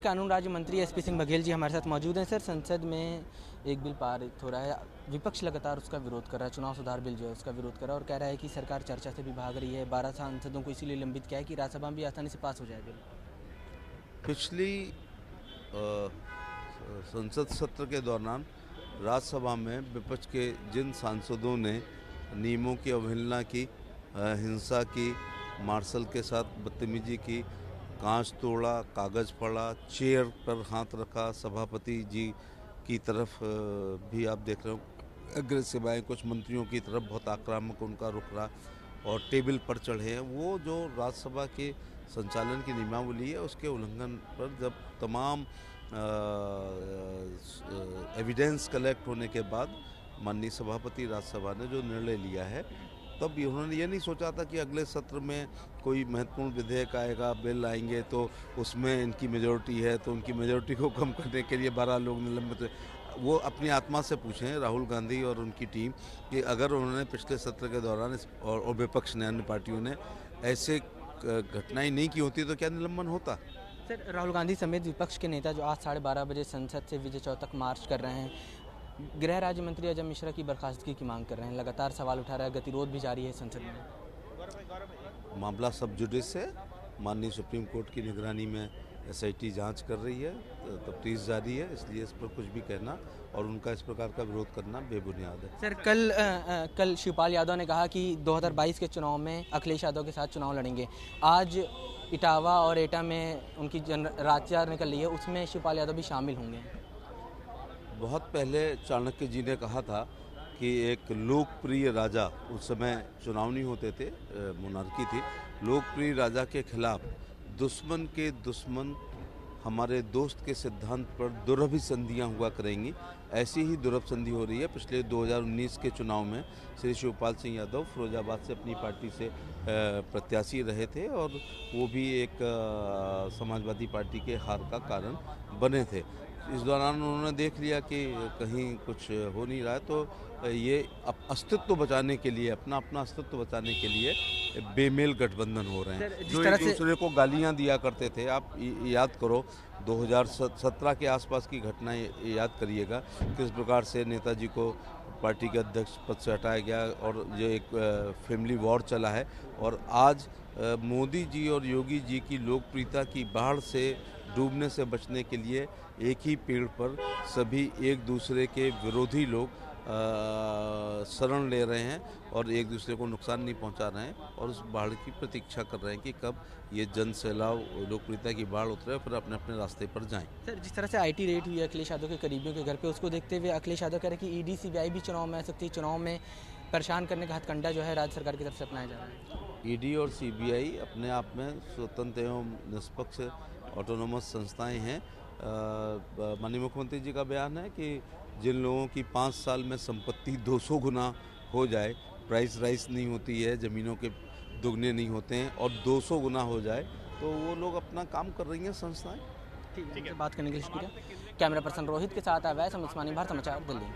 कानून राज्य मंत्री एसपी सिंह बघेल जी हमारे साथ मौजूद हैं। सर, संसद में एक बिल पारित हो रहा है, विपक्ष लगातार उसका विरोध कर रहा है। चुनाव सुधार बिल जो है उसका विरोध कर रहा है और कह रहा है कि सरकार चर्चा से भी भाग रही है। 12 सांसदों को इसीलिए लंबित किया है कि राज्यसभा में भी आसानी से पास हो जाए बिल। पिछली अ, संसद सत्र के दौरान राज्यसभा में विपक्ष के जिन सांसदों ने नियमों की अवहेलना की, हिंसा की, मार्शल के साथ बदतमीजी की, कांच तोड़ा, कागज़ फाड़ा, चेयर पर हाथ रखा, सभापति जी की तरफ भी आप देख रहे हो अग्रेसिव आए, कुछ मंत्रियों की तरफ बहुत आक्रामक उनका रुख रहा और टेबल पर चढ़े हैं। वो जो राज्यसभा के संचालन की नियमावली है उसके उल्लंघन पर जब तमाम एविडेंस कलेक्ट होने के बाद माननीय सभापति राज्यसभा ने जो निर्णय लिया है, तब उन्होंने ये नहीं सोचा था कि अगले सत्र में कोई महत्वपूर्ण विधेयक आएगा, बिल आएंगे तो उसमें इनकी मेजॉरिटी है तो उनकी मेजॉरिटी को कम करने के लिए 12 लोग निलंबित। वो अपनी आत्मा से पूछें राहुल गांधी और उनकी टीम कि अगर उन्होंने पिछले सत्र के दौरान और विपक्ष ने, अन्य पार्टियों ने ऐसे घटनाएं नहीं की होती तो क्या निलंबन होता। सर, राहुल गांधी समेत विपक्ष के नेता जो आज 12:30 बजे संसद से विजय चौक तक मार्च कर रहे हैं, गृह राज्य मंत्री अजय मिश्रा की बर्खास्तगी की मांग कर रहे हैं, लगातार सवाल उठा रहा है, गतिरोध भी जारी है संसद में। मामला सब जुडिस है, माननीय सुप्रीम कोर्ट की निगरानी में एसआईटी जांच कर रही है, तफ्तीश जारी है, इसलिए इस पर कुछ भी कहना और उनका इस प्रकार का विरोध करना बेबुनियाद है। सर, कल शिवपाल यादव ने कहा कि 2022 के चुनाव में अखिलेश यादव के साथ चुनाव लड़ेंगे। आज इटावा और एटा में उनकी राज्य निकल रही है, उसमें शिवपाल यादव भी शामिल होंगे। बहुत पहले चाणक्य जी ने कहा था कि एक लोकप्रिय राजा, उस समय चुनाव नहीं होते थे, मोनार्की थी, लोकप्रिय राजा के खिलाफ दुश्मन के दुश्मन हमारे दोस्त के सिद्धांत पर दुरभिसंधियां हुआ करेंगी। ऐसी ही दुरभिसंधि हो रही है। पिछले 2019 के चुनाव में श्री शिवपाल सिंह यादव फिरोजाबाद से अपनी पार्टी से प्रत्याशी रहे थे और वो भी एक समाजवादी पार्टी के हार का कारण बने थे। इस दौरान उन्होंने देख लिया कि कहीं कुछ हो नहीं रहा है, तो ये अस्तित्व बचाने के लिए, अपना अस्तित्व बचाने के लिए बेमेल गठबंधन हो रहे हैं। जो एक दूसरे को गालियां दिया करते थे, आप याद करो 2017 के आसपास की घटनाएं याद करिएगा, किस प्रकार से नेताजी को पार्टी के अध्यक्ष पद से हटाया गया और ये एक फैमिली वॉर चला है। और आज मोदी जी और योगी जी की लोकप्रियता की बाढ़ से डूबने से बचने के लिए एक ही पेड़ पर सभी एक दूसरे के विरोधी लोग शरण ले रहे हैं और एक दूसरे को नुकसान नहीं पहुंचा रहे हैं और उस बाढ़ की प्रतीक्षा कर रहे हैं कि कब ये जन सैलाब लोकप्रियता की बाढ़ उतरे, फिर अपने अपने रास्ते पर जाएं। सर, जिस तरह से आईटी रेड हुई है अखिलेश यादव के करीबियों के घर पे, उसको देखते हुए अखिलेश यादव कह रहे हैं कि ईडी सीबीआई भी चुनाव में आ सकती है, चुनाव में परेशान करने का हथकंडा जो है राज्य सरकार की तरफ से अपनाया जा रहा है। ईडी और सीबीआई अपने आप में स्वतंत्र एवं निष्पक्ष ऑटोनोमस संस्थाएं हैं। माननीय मुख्यमंत्री जी का बयान है कि जिन लोगों की 5 साल में संपत्ति 200 गुना हो जाए, प्राइस राइस नहीं होती है, ज़मीनों के दुगने नहीं होते हैं और 200 गुना हो जाए, तो वो लोग अपना काम कर रही हैं संस्थाएं। ठीक है, बात करने के लिए शुक्रिया। कैमरा पर्सन रोहित के साथ अवैस, भारत समाचार, दिल्ली।